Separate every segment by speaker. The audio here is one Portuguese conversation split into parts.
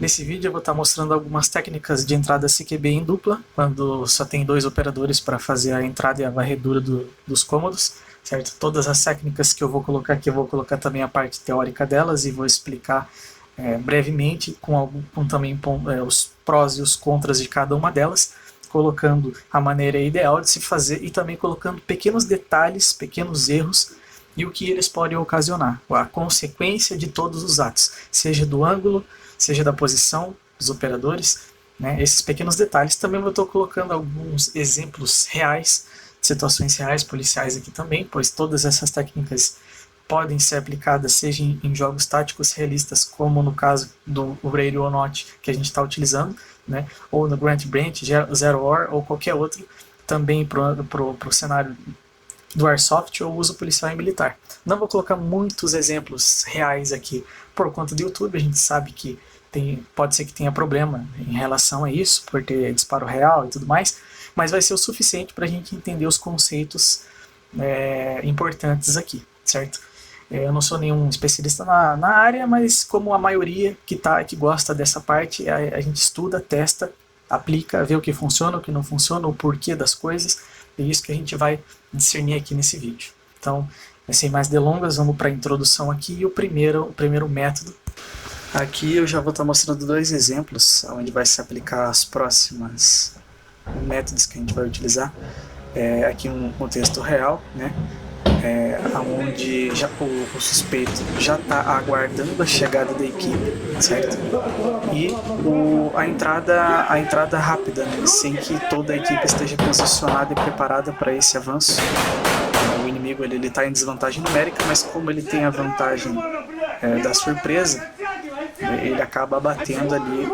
Speaker 1: Nesse vídeo eu vou estar mostrando algumas técnicas de entrada CQB em dupla, quando só tem dois operadores para fazer a entrada e a varredura dos cômodos, certo? Todas as técnicas que eu vou colocar aqui, eu vou colocar também a parte teórica delas e vou explicar brevemente com também os prós e os contras de cada uma delas, colocando a maneira ideal de se fazer e também colocando pequenos detalhes, pequenos erros e o que eles podem ocasionar, a consequência de todos os atos, seja do ângulo, seja da posição dos operadores, né? Esses pequenos detalhes. Também eu estou colocando alguns exemplos reais, situações reais policiais aqui também, pois todas essas técnicas podem ser aplicadas seja em jogos táticos realistas, como no caso do Radio or Not que a gente está utilizando, né? Ou no Grant Brant, Zero War ou qualquer outro, também para o cenário do Airsoft ou uso policial e militar. Não vou colocar muitos exemplos reais aqui por conta do YouTube, a gente sabe que pode ser que tenha problema em relação a isso, por ter disparo real e tudo mais, mas vai ser o suficiente para a gente entender os conceitos importantes aqui, certo? Eu não sou nenhum especialista na área, mas como a maioria que gosta dessa parte, a gente estuda, testa, aplica, vê o que funciona, o que não funciona, o porquê das coisas, é isso que a gente vai discernir aqui nesse vídeo. Então, sem mais delongas, vamos para a introdução aqui e o primeiro método. Aqui eu já vou estar mostrando dois exemplos, onde vai se aplicar as próximas métodos que a gente vai utilizar. Aqui um contexto real, né? Onde o suspeito já está aguardando a chegada da equipe, certo? E a entrada rápida, né? Sem que toda a equipe esteja posicionada e preparada para esse avanço. O inimigo ele está em desvantagem numérica, mas como ele tem a vantagem da surpresa, ele acaba abatendo ali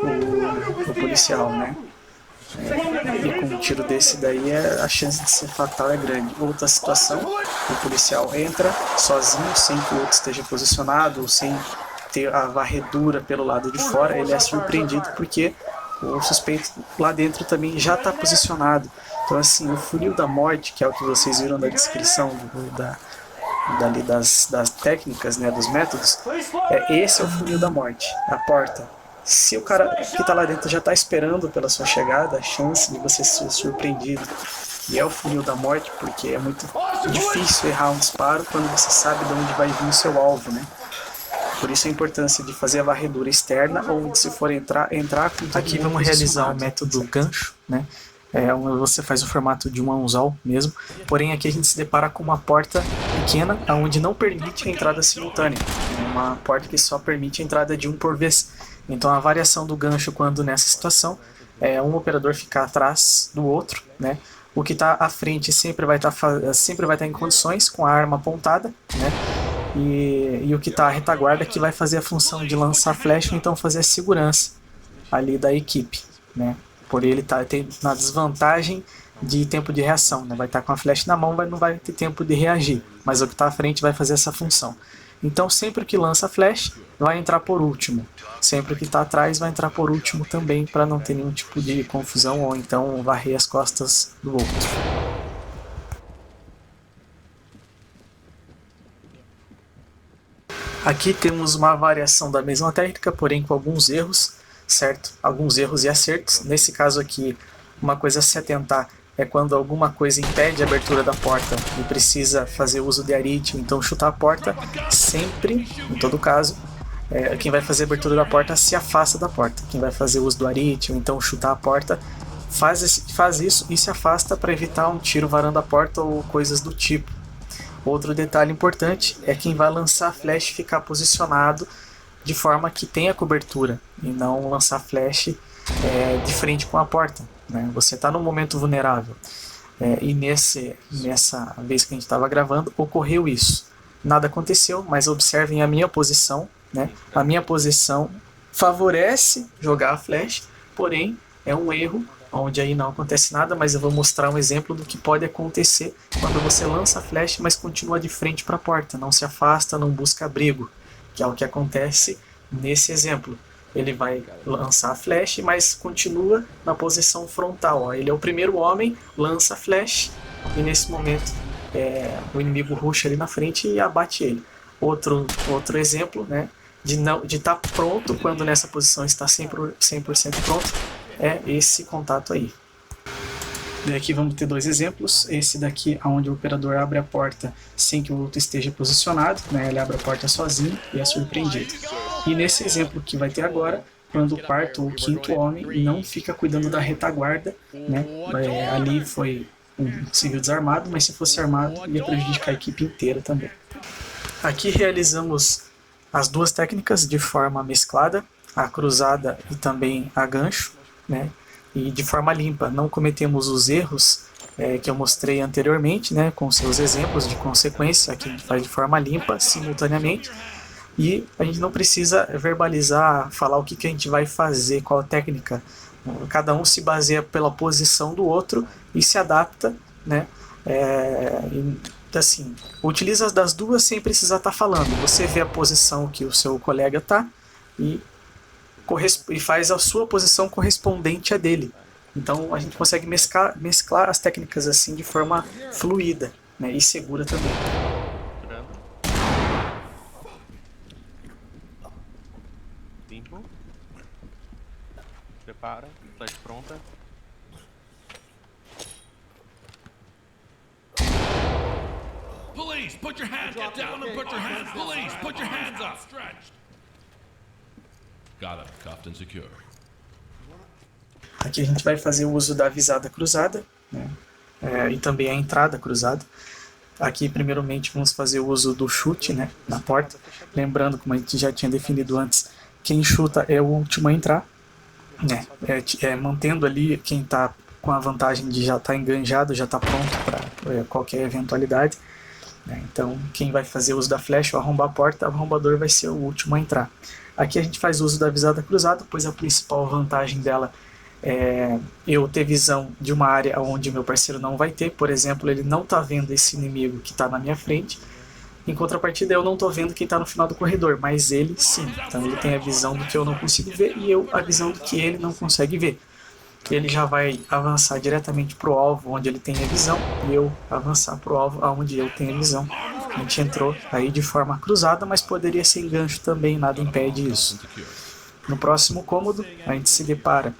Speaker 1: o policial, né? E com um tiro desse daí a chance de ser fatal é grande. Outra situação, o policial entra sozinho, sem que o outro esteja posicionado, ou sem ter a varredura pelo lado de fora, ele é surpreendido porque o suspeito lá dentro também já está posicionado. Então assim, o funil da morte, que é o que vocês viram na descrição das técnicas, né, dos métodos, esse é o funil da morte, a porta. Se o cara que está lá dentro já está esperando pela sua chegada, a chance de você ser surpreendido, e é o funil da morte, porque é muito difícil errar um disparo quando você sabe de onde vai vir o seu alvo, né? Por isso a importância de fazer a varredura externa, ou se for entrar com aqui vamos realizar o método gancho, né? Onde você faz o formato de um anzol mesmo, porém aqui a gente se depara com uma porta pequena, onde não permite a entrada simultânea, uma porta que só permite a entrada de um por vez. Então a variação do gancho quando nessa situação um operador ficar atrás do outro, né? O que está à frente sempre vai estar em condições com a arma apontada, né? E o que está à retaguarda que vai fazer a função de lançar flecha ou então fazer a segurança ali da equipe, né? Por ele estar na desvantagem de tempo de reação, né? Vai estar com a flecha na mão, não vai ter tempo de reagir, mas o que está à frente vai fazer essa função. Então sempre que lança a flash, vai entrar por último. Sempre que está atrás, vai entrar por último também, para não ter nenhum tipo de confusão ou então varrer as costas do outro. Aqui temos uma variação da mesma técnica, porém com alguns erros, certo? Alguns erros e acertos. Nesse caso aqui, uma coisa a se atentar é quando alguma coisa impede a abertura da porta e precisa fazer uso de arite, então chutar a porta, sempre, em todo caso, quem vai fazer a abertura da porta se afasta da porta. Quem vai fazer uso do arite ou então chutar a porta, faz isso e se afasta para evitar um tiro varando a porta ou coisas do tipo. Outro detalhe importante é quem vai lançar a flash ficar posicionado de forma que tenha cobertura e não lançar flash de frente com a porta, né? Você está num momento vulnerável. E nessa vez que a gente estava gravando, ocorreu isso. Nada aconteceu, mas observem a minha posição, né? A minha posição favorece jogar a flash, porém é um erro, onde aí não acontece nada, mas eu vou mostrar um exemplo do que pode acontecer quando você lança a flash, mas continua de frente para a porta, não se afasta, não busca abrigo, que é o que acontece nesse exemplo. Ele vai lançar a flash, mas continua na posição frontal. Ó. Ele é o primeiro homem, lança a flash, e nesse momento o inimigo rusha ali na frente e abate ele. Outro exemplo, né? de estar pronto quando nessa posição está 100% pronto, é esse contato aí. E aqui vamos ter dois exemplos. Esse daqui, onde o operador abre a porta sem que o outro esteja posicionado, né? Ele abre a porta sozinho e é surpreendido. E nesse exemplo que vai ter agora, quando o quarto ou quinto homem não fica cuidando da retaguarda, né? Ali foi um civil desarmado, mas se fosse armado ia prejudicar a equipe inteira também. Aqui realizamos as duas técnicas de forma mesclada, a cruzada e também a gancho, né? E de forma limpa, não cometemos os erros que eu mostrei anteriormente, né, com seus exemplos de consequência. Aqui a gente faz de forma limpa, simultaneamente, e a gente não precisa verbalizar, falar o que a gente vai fazer, qual a técnica. Cada um se baseia pela posição do outro e se adapta, né? Assim, utiliza as das duas sem precisar estar falando. Você vê a posição que o seu colega está e faz a sua posição correspondente à dele. Então a gente consegue mesclar as técnicas assim de forma fluida, né, e segura também.
Speaker 2: Limpo. Prepara, flash pronta.
Speaker 3: Police, put your hands, get down and put your hands. Police, put your hands up. Stretched. Got him, cuffed and secure.
Speaker 1: Aqui a gente vai fazer o uso da visada cruzada, né, e também a entrada cruzada. Aqui, primeiramente, vamos fazer o uso do chute, né, na porta. Lembrando, como a gente já tinha definido antes, quem chuta é o último a entrar, né, mantendo ali quem está com a vantagem de já estar enganjado, já estar pronto para qualquer eventualidade. Né. Então, quem vai fazer uso da flecha ou arrombar a porta, o arrombador vai ser o último a entrar. Aqui a gente faz uso da visada cruzada, pois a principal vantagem dela é eu ter visão de uma área onde meu parceiro não vai ter. Por exemplo, ele não está vendo esse inimigo que está na minha frente. Em contrapartida, eu não estou vendo quem está no final do corredor, mas ele sim. Então ele tem a visão do que eu não consigo ver e eu a visão do que ele não consegue ver. Ele já vai avançar diretamente para o alvo onde ele tem a visão e eu avançar para o alvo onde eu tenho a visão. A gente entrou aí de forma cruzada, mas poderia ser engancho também, nada impede isso. No próximo cômodo, a gente se depara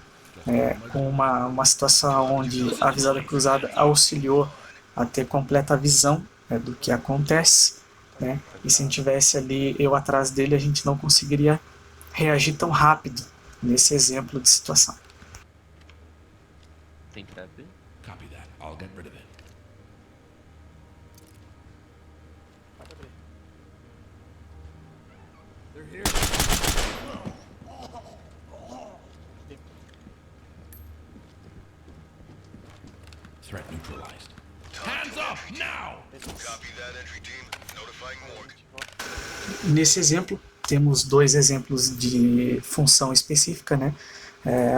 Speaker 1: com uma situação onde a visada cruzada auxiliou a ter completa visão do que acontece, né? E se tivesse ali eu atrás dele, a gente não conseguiria reagir tão rápido nesse exemplo de situação.
Speaker 3: Copy that. I'll get rid of it. They're here. Threat neutralized. Hands up now!
Speaker 4: Copy that, entry team. Notifying morgue.
Speaker 1: Nesse exemplo, temos dois exemplos de função específica, né?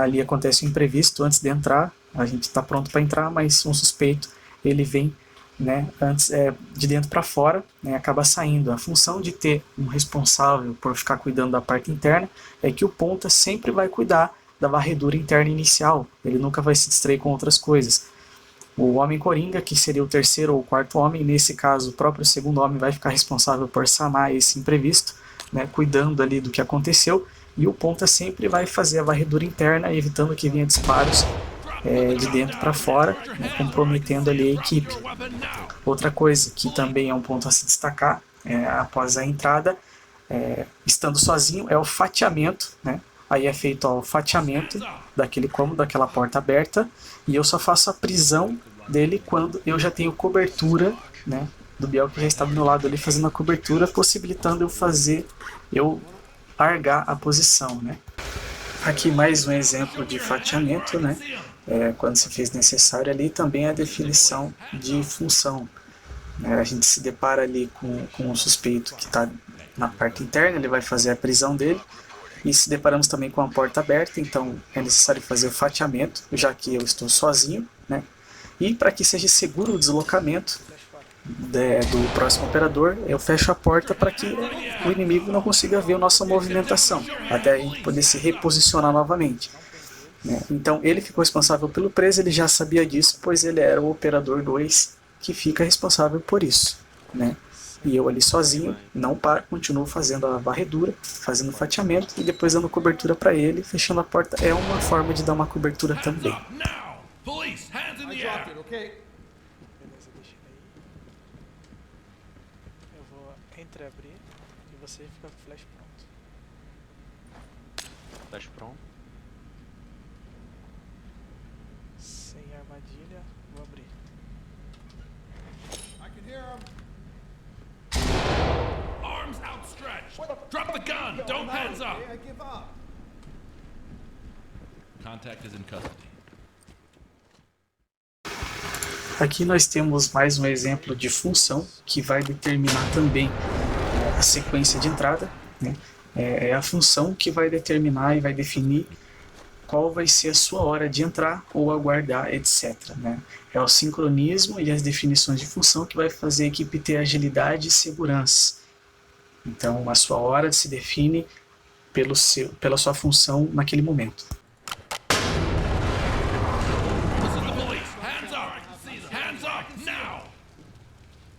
Speaker 1: Ali acontece um imprevisto antes de entrar, a gente está pronto para entrar, mas um suspeito ele vem, né, antes, de dentro para fora, né, acaba saindo. A função de ter um responsável por ficar cuidando da parte interna é que o ponta sempre vai cuidar da varredura interna inicial, ele nunca vai se distrair com outras coisas. O homem coringa, que seria o terceiro ou quarto homem, nesse caso o próprio segundo homem vai ficar responsável por sanar esse imprevisto, né, cuidando ali do que aconteceu, e o ponta sempre vai fazer a varredura interna, evitando que venha disparos de dentro para fora, né, comprometendo ali a equipe. Outra coisa que também é um ponto a se destacar após a entrada, estando sozinho, é o fatiamento, né? Aí é feito o fatiamento daquele cômodo, daquela porta aberta, e eu só faço a prisão dele quando eu já tenho cobertura, né, do Biel, que já está do meu lado ali fazendo a cobertura, possibilitando eu largar a posição, né. Aqui mais um exemplo de fatiamento, né, quando se fez necessário ali, também a definição de função. A gente se depara ali com o suspeito que está na parte interna, ele vai fazer a prisão dele, e se deparamos também com a porta aberta, então é necessário fazer o fatiamento, já que eu estou sozinho, né? E para que seja seguro o deslocamento do próximo operador, eu fecho a porta para que o inimigo não consiga ver a nossa movimentação, até a gente poder se reposicionar novamente. Então ele ficou responsável pelo preso, ele já sabia disso, pois ele era o operador 2 que fica responsável por isso, né? e eu ali sozinho, não paro, continuo fazendo a varredura, fazendo o fatiamento e depois dando cobertura para ele, fechando a porta. É uma forma de dar uma cobertura
Speaker 3: Hands
Speaker 1: também.
Speaker 3: up now! Police, hands in the air!
Speaker 1: Beleza, deixa ele aí. Eu vou entreabrir e você fica com o flash pronto.
Speaker 2: Flash pronto.
Speaker 1: Sem armadilha, vou abrir.
Speaker 3: Arms outstretched! Drop the gun! Don't hands up! Contact is in custody.
Speaker 1: Aqui nós temos mais um exemplo de função que vai determinar também a sequência de entrada, né? É a função que vai determinar e vai definir qual vai ser a sua hora de entrar ou aguardar, etc. Né? É o sincronismo e as definições de função que vai fazer a equipe ter agilidade e segurança. Então a sua hora se define pela sua função naquele momento.
Speaker 3: This is the police! Hands up! Hands up now!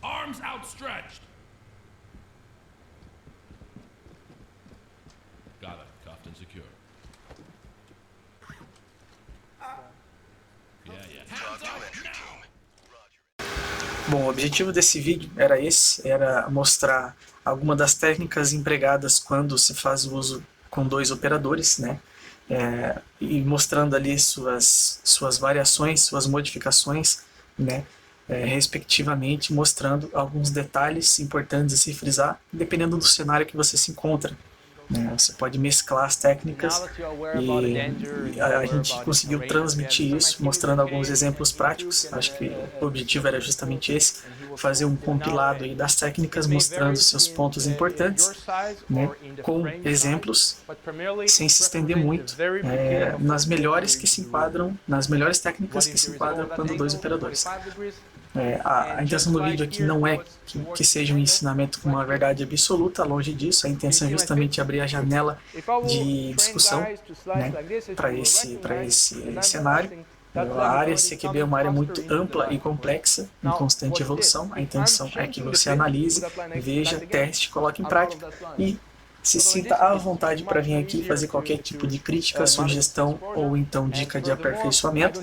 Speaker 3: Arms outstretched! Got it. Cuffed and secure. Hands up now!
Speaker 1: Bom, o objetivo desse vídeo era esse, era mostrar algumas das técnicas empregadas quando se faz o uso com 2 operadores, né? E mostrando ali suas variações, suas modificações, né? Respectivamente, mostrando alguns detalhes importantes a se frisar, dependendo do cenário que você se encontra. Você pode mesclar as técnicas e a gente conseguiu transmitir isso mostrando alguns exemplos práticos. Acho que o objetivo era justamente esse, fazer um compilado aí das técnicas mostrando seus pontos importantes, né, com exemplos, sem se estender muito, nas melhores técnicas que se enquadram quando 2 operadores. A intenção do vídeo aqui não é que seja um ensinamento com uma verdade absoluta, longe disso. A intenção é justamente abrir a janela de discussão, né, para esse cenário. A área CQB é uma área muito ampla e complexa, em constante evolução. A intenção é que você analise, veja, teste, coloque em prática e se sinta à vontade para vir aqui fazer qualquer tipo de crítica, sugestão ou então dica de aperfeiçoamento,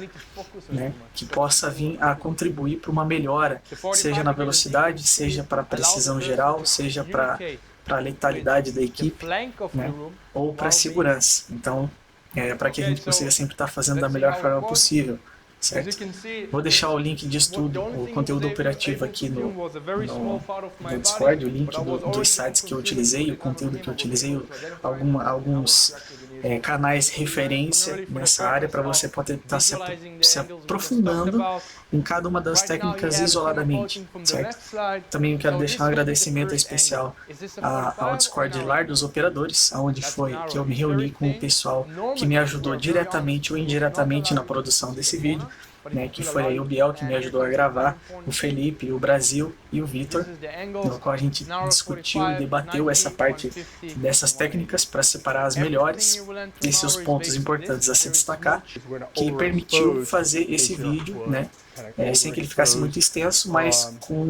Speaker 1: né, que possa vir a contribuir para uma melhora, seja na velocidade, seja para a precisão geral, seja para a letalidade da equipe, né, ou para a segurança. Então, para que a gente consiga sempre estar fazendo da melhor forma possível. Certo? Vou deixar o link de estudo, o conteúdo operativo aqui no Discord, o link dos sites que eu utilizei, o conteúdo que eu utilizei, alguns canais referência nessa área para você poder estar se aprofundando em cada uma das técnicas isoladamente, certo? Também eu quero deixar um agradecimento especial ao Discord Lar dos Operadores, onde foi que eu me reuni com o pessoal que me ajudou diretamente ou indiretamente na produção desse vídeo, né, que foi aí o Biel que me ajudou a gravar, o Felipe, o Brasil e o Vitor, no qual a gente discutiu e debateu essa parte dessas técnicas para separar as melhores e seus pontos importantes a se destacar, que permitiu fazer esse vídeo, né, sem que ele ficasse muito extenso, mas com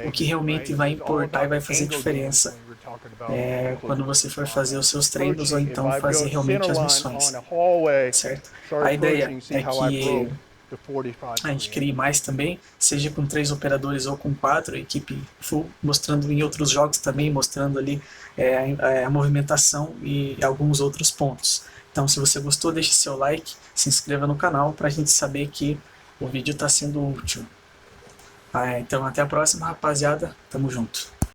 Speaker 1: o que realmente vai importar e vai fazer diferença quando você for fazer os seus treinos ou então fazer realmente as missões, certo? A ideia é que a gente crie mais também, seja com 3 operadores ou com 4, equipe full, mostrando em outros jogos também, mostrando ali a movimentação e alguns outros pontos. Então, se você gostou, deixe seu like, se inscreva no canal para a gente saber que o vídeo está sendo útil. Então, até a próxima, rapaziada. Tamo junto.